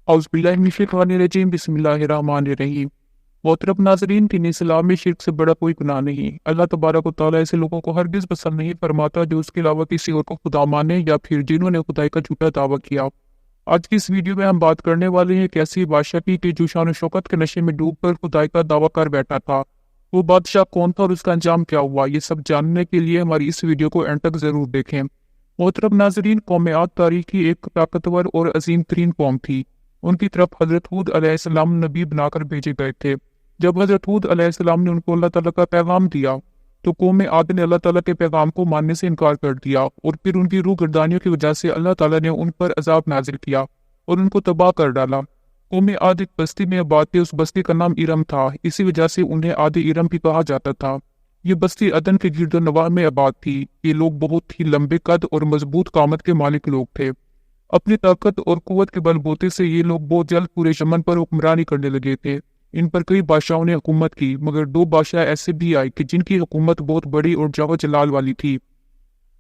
औज़ुबिल्लाहिमिनश्शैतानिर्रजीम बिस्मिल्लाहिर्रहमानिर्रहीम। मोहतरम नाज़रीन, दीन इस्लाम में शिर्क से बड़ा कोई गुनाह नहीं। अल्लाह तबारक व तआला ऐसे लोगों को हरगिज़ पसंद नहीं फरमाता जो उसके अलावा किसी और को खुदा माने या फिर जिन्होंने खुदाई का झूठा दावा किया। आज की इस वीडियो में हम बात करने वाले हैं एक ऐसी बादशाह की कि जो शान शौकत के नशे में डूबकर खुदाई का दावा कर बैठा था। वो बादशाह कौन था और उसका अंजाम क्या हुआ, ये सब जानने के लिए हमारी इस वीडियो को एंड तक जरूर देखें। मोहतरम नाज़रीन, कौम आद तारीख की एक ताकतवर और अजीम तरीन कौम थी। उनकी तरफ हजरत हूद अलैहिस्सलाम नबी बनाकर भेजे गए थे। जब हजरत हूद अलैहिस्सलाम ने उनको अल्लाह ताला का पैगाम दिया तो कौम आद ने अल्लाह ताला के पैगाम को मानने से इनकार कर दिया और फिर उनकी रूह गर्दानियों की वजह से अल्लाह ताला ने उन पर अजाब नाजिल किया और उनको तबाह कर डाला। कौम आद एक बस्ती में आबाद थे। उस बस्ती का नाम इरम था। इसी वजह से उन्हें आद इरम भी कहा जाता था। ये बस्ती अदन के गिरदो नवाह में आबाद थी। ये लोग बहुत ही लंबे कद और मजबूत कामत के मालिक लोग थे। अपनी ताकत और कुव्वत के बलबूते से ये लोग बहुत जल्द पूरे यमन पर हुक्मरानी करने लगे थे। इन पर कई बादशाहों ने हुकूमत की, मगर दो बादशाह ऐसे भी आए कि जिनकी हुकूमत बहुत बड़ी और जाहो जलाल वाली थी।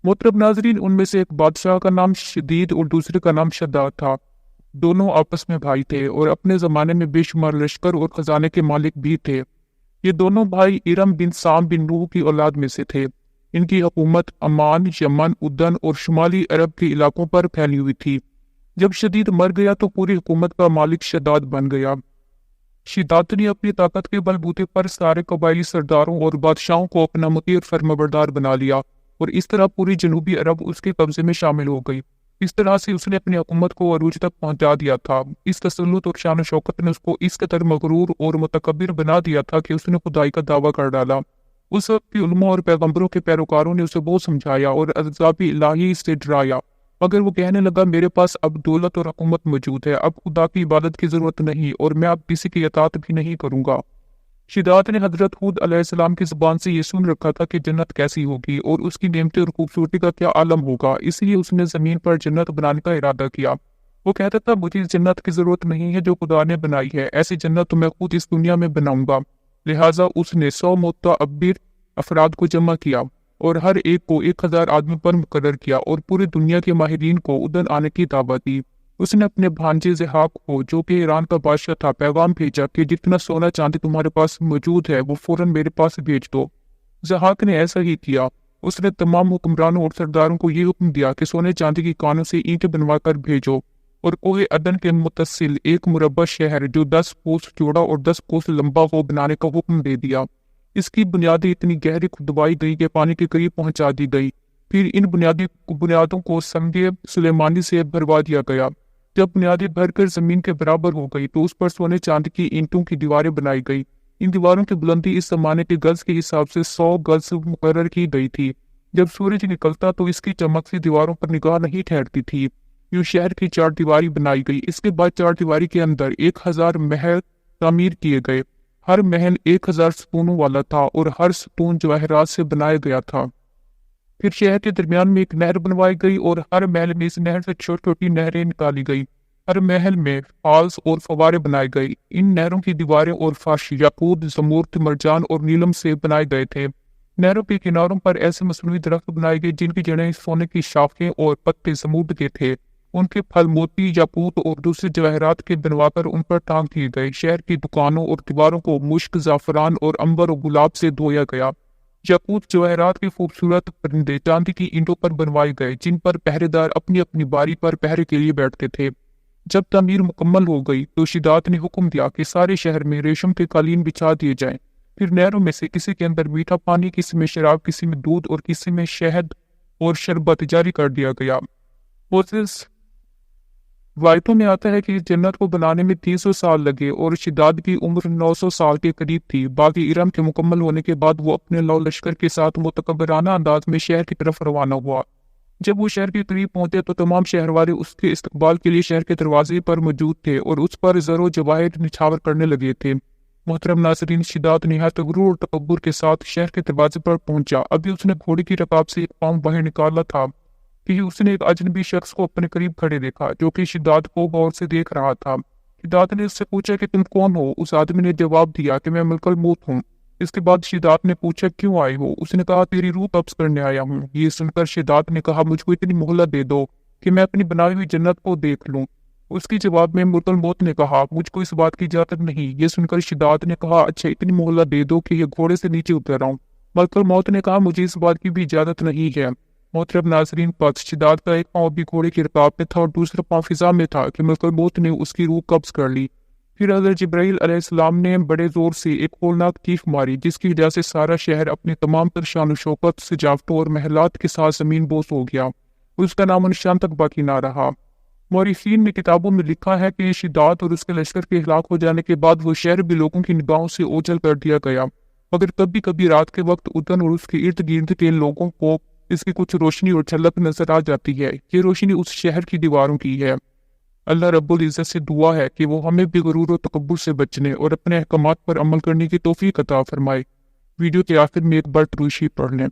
मोहतरम नाजरीन, उनमें से एक बादशाह का नाम शदीद और दूसरे का नाम शद्दाद था। दोनों आपस में भाई थे और अपने जमाने में बेशुमार लश्कर और खजाने के मालिक भी थे। ये दोनों भाई इरम बिन साम बिन नूह की औलाद में से थे। इनकी हुकूमत अमान, यमन, उद्दन और शुमाली अरब के इलाकों पर फैली हुई थी। जब शदीद मर गया तो पूरी हुकूमत का मालिक शद्दाद बन गया। शद्दाद ने अपनी ताकत के बलबूते पर सारे कबायली सरदारों और बादशाहों को अपना मुतीर फर्माबरदार बना लिया और इस तरह पूरी जनूबी अरब उसके कब्जे में शामिल हो गई। इस तरह से उसने अपनी हुकूमत को अरूज तक पहुंचा दिया था। इस तसल्लुत और शान शौकत ने उसको इस कदर मगरूर और मुतकब्बिर बना दिया था कि उसने खुदाई का दावा कर डाला। उस वक्त के उलमा और पैगंबरों के पैरोकारों ने उसे बहुत समझाया और अज़ाब इलाही से डराया, मगर वो कहने लगा, मेरे पास अब दौलत और हुकूमत मौजूद है, अब खुदा की इबादत की जरूरत नहीं और मैं अब किसी की इताअत भी नहीं करूंगा। शिदात ने हजरत हूद अलैहिस्सलाम की जुबान से ये सुन रखा था कि जन्नत कैसी होगी और उसकी नेमतें और खूबसूरती का क्या आलम होगा, इसलिए उसने जमीन पर जन्नत बनाने का इरादा किया। वो कहता था, मुझे इस जन्नत की जरूरत नहीं है जो खुदा ने बनाई है, ऐसी जन्नत तो मैं खुद इस दुनिया में बनाऊंगा। लिहाजा उसने 100 मुतअब्बिर अफराद को जमा किया और हर एक को 1000 आदमी पर मुकर्रर किया और पूरी दुनिया के माहिरीन को उधर आने की दावत दी। उसने अपने भांजे ज़हाक को, जो कि ईरान का बादशाह था, पैगाम भेजा कि जितना सोना चांदी तुम्हारे पास मौजूद है वो फौरन मेरे पास भेज दो। ज़हाक ने ऐसा ही किया। उसने तमाम हुक्मरानों और सरदारों को ये हुक्म दिया कि सोने चांदी की कानों से ईंटें बनवा कर भेजो और कोहे अदन के मुतसिल एक मुरब्बा शहर जो 10 कोस चौड़ा और 10 कोस लंबा हो बनाने का हुक्म दे दिया। इसकी बुनियादें इतनी गहरी खुदवाई गई कि पानी के करीब पहुंचा दी गई। फिर इन बुनियादों को संगे सुलेमानी से भरवा दिया गया। जब बुनियादें भरकर जमीन के बराबर हो गई तो उस पर सोने चांदी की ईंटों की दीवारें बनाई गई। इन दीवारों की बुलंदी इस जमाने के गज के हिसाब से 100 गज मुकर्रर की गई थी। जब सूरज निकलता तो इसकी चमक से दीवारों पर निगाह नहीं ठहरती थी। यूं शहर की 4 दीवारी बनाई गई। इसके बाद 4 दीवारी के अंदर 1000 महल तामीर किए गए। हर महल 1000 सतूनों वाला था और हर सतून जवाहरात से बनाया गया था। फिर शहर के दरमियान में एक नहर बनवाई गई और हर महल में इस नहर से छोटी छोटी नहरें निकाली गई। हर महल में फॉल्स और फवारे बनाए गए। इन नहरों की दीवारें और फर्श याकूत, जमूर्त, मरजान और नीलम से बनाए गए थे। नहरों के किनारों पर ऐसे मसनूई दरख्त बनाए गए जिनकी जड़ें सोने की शाखें और पत्ते जमूर्त के थे। उनके फल मोती, याकूत और दूसरे जवाहरात के बनवाकर उन पर टांग दिए गए। शहर की दुकानों और दीवारों को मुश्क, जाफरान और अंबर और गुलाब से धोया गया। याकूत जवाहरात के खूबसूरत परिंदे चांदी की ईंटों पर बनवाए गए, जिन पर पहरेदार अपनी अपनी बारी पर पहरे के लिए बैठते थे। जब तामीर मुकम्मल हो गई तो शिदात ने हुक्म दिया कि सारे शहर में रेशम के कालीन बिछा दिए जाएं। फिर नहरों में से किसी के अंदर मीठा पानी, किसी में शराब, किसी में दूध और किसी में शहद और शरबत जारी कर दिया गया। मोसेस वायतों में आता है कि इस जन्नत को बनाने में 300 साल लगे और शिदाद की उम्र 900 साल के करीब थी। बाकी इरम के मुकम्मल होने के बाद वो अपने लौ लश्कर के साथ मुतकब्बराना अंदाज में शहर की तरफ रवाना हुआ। जब वो शहर के करीब पहुंचे तो तमाम शहर वाले उसके इस्तकबाल के लिए शहर के दरवाजे पर मौजूद थे और उस पर ज़रो जवाहिर निछावर करने लगे थे। मोहतरम नाज़रीन, शिदात निहायत गुरूर और तकब्बुर के साथ शहर के दरवाजे पर पहुंचा। अभी उसने घोड़ी की रकाब से एक पाँव बाहर निकाला था कि उसने एक अजनबी शख्स को अपने करीब खड़े देखा, जो कि शिदात को गौर से देख रहा था। शिदात ने उससे पूछा कि तुम कौन हो? उस आदमी ने जवाब दिया कि मैं मलकुल मौत हूँ। इसके बाद शिदात ने पूछा, क्यों आए हो? उसने कहा, तेरी रूह कब्ज करने आया हूँ। ये सुनकर शिदात ने कहा, मुझको इतनी मोहलत दे दो कि मैं अपनी बनाई हुई जन्नत को देख लूँ। اس کے جواب میں ملک الموت نے کہا مجھ کو اس بات کی اجازت نہیں۔ یہ سن کر شداد نے کہا اچھا اتنی مہلت دے دو کہ یہ گھوڑے سے نیچے اتر آؤں۔ ملک الموت نے کہا مجھے اس بات کی بھی اجازت نہیں ہے۔ محترم ناظرین، پس شداد کا ایک پاؤں بھی گھوڑے کی رکاب میں تھا اور دوسرا پاؤں فضا میں تھا کہ ملک الموت نے اس کی روح قبض کر لی۔ پھر حضرت جبرائیل علیہ السلام نے بڑے زور سے ایک ہولناک چیخ ماری جس کی وجہ سے سارا شہر اپنے تمام تر شان و شوکت، سجاوٹوں اور محلات کے ساتھ زمین بوس ہو گیا۔ اس کا نام و نشان تک باقی نہ رہا۔ مورخین نے کتابوں میں لکھا ہے کہ شداد اور اس کے لشکر کے ہلاک ہو جانے کے بعد وہ شہر بھی لوگوں کی نگاہوں سے اوجھل کر دیا گیا، مگر کبھی کبھی رات کے وقت ادن اور اس کے ارد گرد کے لوگوں کو اس کی کچھ روشنی اور جھلک نظر آ جاتی ہے۔ یہ روشنی اس شہر کی دیواروں کی ہے۔ اللہ رب العزت سے دعا ہے کہ وہ ہمیں بھی غرور و تکبر سے بچنے اور اپنے احکامات پر عمل کرنے کی توفیق عطا فرمائے۔ ویڈیو کے آخر میں ایک بار درود شریف پڑھ لیں۔